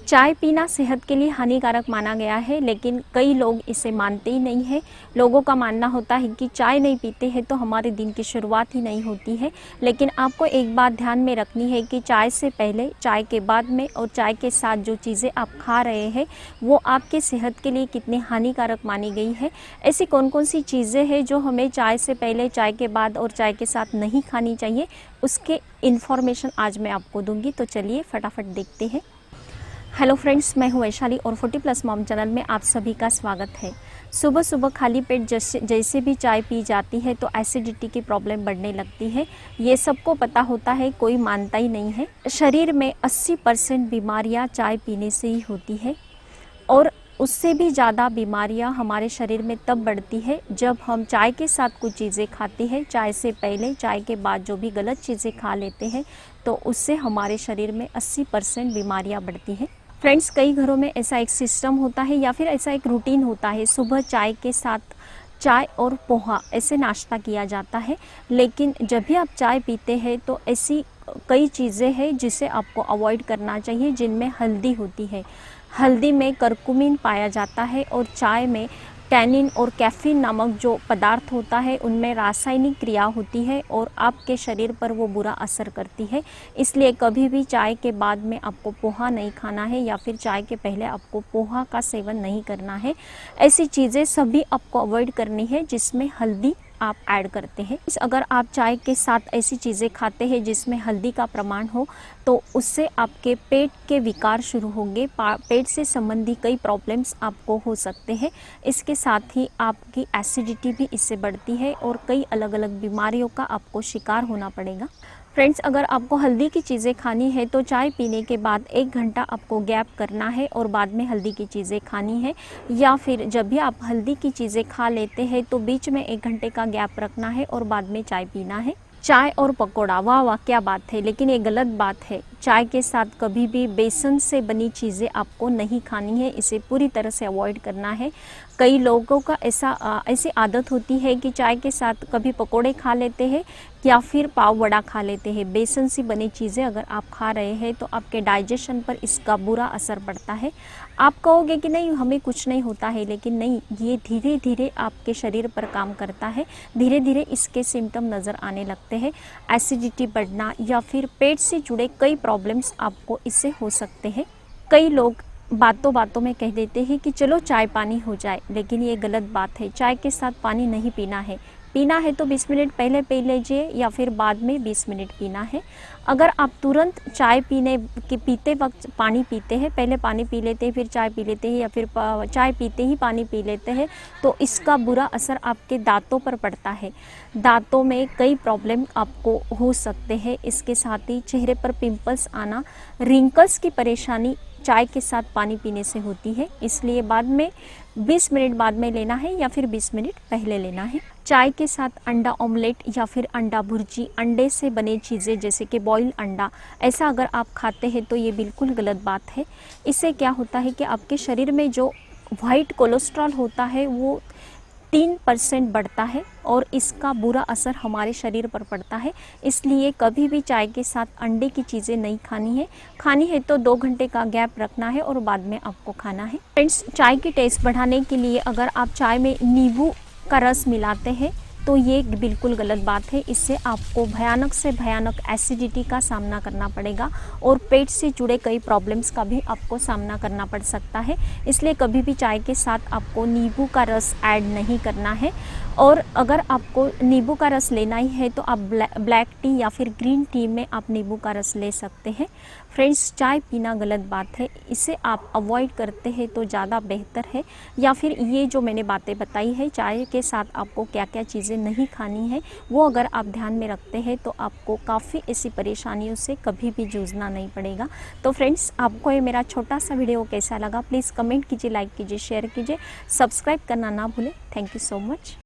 चाय पीना सेहत के लिए हानिकारक माना गया है, लेकिन कई लोग इसे मानते ही नहीं है। लोगों का मानना होता है कि चाय नहीं पीते हैं तो हमारे दिन की शुरुआत ही नहीं होती है। लेकिन आपको एक बात ध्यान में रखनी है कि चाय से पहले, चाय के बाद में और चाय के साथ जो चीज़ें आप खा रहे हैं वो आपके सेहत के लिए कितनी हानिकारक मानी गई है। ऐसी कौन कौन सी चीज़ें हैं जो हमें चाय से पहले, चाय के बाद और चाय के साथ नहीं खानी चाहिए, उसके इन्फॉर्मेशन आज मैं आपको दूंगी। तो चलिए फटाफट देखते हैं। हेलो फ्रेंड्स, मैं हूँ वैशाली और 40+ मॉम चैनल में आप सभी का स्वागत है। सुबह सुबह खाली पेट जैसे भी चाय पी जाती है तो एसिडिटी की प्रॉब्लम बढ़ने लगती है। ये सबको पता होता है, कोई मानता ही नहीं है। शरीर में 80% बीमारियाँ चाय पीने से ही होती है और उससे भी ज़्यादा बीमारियां हमारे शरीर में तब बढ़ती है जब हम चाय के साथ कुछ चीज़ें खाते हैं। चाय से पहले, चाय के बाद जो भी गलत चीज़ें खा लेते हैं तो उससे हमारे शरीर में 80% बीमारियां बढ़ती हैं। फ्रेंड्स, कई घरों में ऐसा एक सिस्टम होता है या फिर ऐसा एक रूटीन होता है, सुबह चाय के साथ चाय और पोहा ऐसे नाश्ता किया जाता है। लेकिन जब भी आप चाय पीते हैं तो ऐसी कई चीज़ें हैं जिसे आपको अवॉइड करना चाहिए, जिनमें हल्दी होती है। हल्दी में करकुमिन पाया जाता है और चाय में टैनिन और कैफीन नामक जो पदार्थ होता है उनमें रासायनिक क्रिया होती है और आपके शरीर पर वो बुरा असर करती है। इसलिए कभी भी चाय के बाद में आपको पोहा नहीं खाना है या फिर चाय के पहले आपको पोहा का सेवन नहीं करना है। ऐसी चीज़ें सभी आपको अवॉइड करनी है जिसमें हल्दी आप ऐड करते हैं। अगर आप चाय के साथ ऐसी चीज़ें खाते हैं जिसमें हल्दी का प्रमाण हो तो उससे आपके पेट के विकार शुरू होंगे। पेट से संबंधी कई प्रॉब्लम्स आपको हो सकते हैं। इसके साथ ही आपकी एसिडिटी भी इससे बढ़ती है और कई अलग अलग बीमारियों का आपको शिकार होना पड़ेगा। फ्रेंड्स, अगर आपको हल्दी की चीज़ें खानी है तो चाय पीने के बाद 1 घंटा आपको गैप करना है और बाद में हल्दी की चीज़ें खानी है। या फिर जब भी आप हल्दी की चीज़ें खा लेते हैं तो बीच में 1 घंटे का गैप रखना है और बाद में चाय पीना है। चाय और पकौड़ा, वाह वाह क्या बात है, लेकिन ये गलत बात है। चाय के साथ कभी भी बेसन से बनी चीज़ें आपको नहीं खानी है, इसे पूरी तरह से अवॉइड करना है। कई लोगों का ऐसी आदत होती है कि चाय के साथ कभी पकोड़े खा लेते हैं या फिर पाव वड़ा खा लेते हैं। बेसन से बनी चीज़ें अगर आप खा रहे हैं तो आपके डाइजेशन पर इसका बुरा असर पड़ता है। आप कहोगे कि नहीं हमें कुछ नहीं होता है, लेकिन नहीं, ये धीरे धीरे आपके शरीर पर काम करता है। धीरे धीरे इसके सिम्टम नज़र आने लगते हैं। एसिडिटी बढ़ना या फिर पेट से जुड़े कई प्रॉब्लम्स आपको इससे हो सकते हैं। कई लोग बातों बातों में कह देते हैं कि चलो चाय पानी हो जाए, लेकिन ये गलत बात है। चाय के साथ पानी नहीं पीना है। पीना है तो 20 मिनट पहले पी लीजिए या फिर बाद में 20 मिनट पीना है। अगर आप तुरंत चाय पीते वक्त पानी पीते हैं, पहले पानी पी लेते हैं फिर चाय पी लेते हैं या फिर चाय पीते ही पानी पी लेते हैं तो इसका बुरा असर आपके दांतों पर पड़ता है। दांतों में कई प्रॉब्लम आपको हो सकते हैं। इसके साथ ही चेहरे पर पिंपल्स आना, रिंकल्स की परेशानी चाय के साथ पानी पीने से होती है। इसलिए बाद में 20 मिनट बाद में लेना है या फिर 20 मिनट पहले लेना है। चाय के साथ अंडा ऑमलेट या फिर अंडा भुर्जी, अंडे से बने चीज़ें जैसे कि बॉयल अंडा, ऐसा अगर आप खाते हैं तो ये बिल्कुल गलत बात है। इससे क्या होता है कि आपके शरीर में जो वाइट कोलेस्ट्रॉल होता है वो 3% बढ़ता है और इसका बुरा असर हमारे शरीर पर पड़ता है। इसलिए कभी भी चाय के साथ अंडे की चीज़ें नहीं खानी है। खानी है तो 2 घंटे का गैप रखना है और बाद में आपको खाना है। फ्रेंड्स, चाय की टेस्ट बढ़ाने के लिए अगर आप चाय में नींबू का रस मिलाते हैं तो ये बिल्कुल गलत बात है। इससे आपको भयानक से भयानक एसिडिटी का सामना करना पड़ेगा और पेट से जुड़े कई प्रॉब्लम्स का भी आपको सामना करना पड़ सकता है। इसलिए कभी भी चाय के साथ आपको नींबू का रस ऐड नहीं करना है। और अगर आपको नींबू का रस लेना ही है तो आप ब्लैक टी या फिर ग्रीन टी में आप नींबू का रस ले सकते हैं। फ्रेंड्स, चाय पीना गलत बात है, इसे आप अवॉइड करते हैं तो ज़्यादा बेहतर है। या फिर ये जो मैंने बातें बताई है, चाय के साथ आपको क्या क्या चीज़ें नहीं खानी है, वो अगर आप ध्यान में रखते हैं तो आपको काफ़ी ऐसी परेशानियों से कभी भी जूझना नहीं पड़ेगा। तो फ्रेंड्स, आपको ये मेरा छोटा सा वीडियो कैसा लगा प्लीज़ कमेंट कीजिए, लाइक कीजिए, शेयर कीजिए, सब्सक्राइब करना ना भूलें। Thank you so much.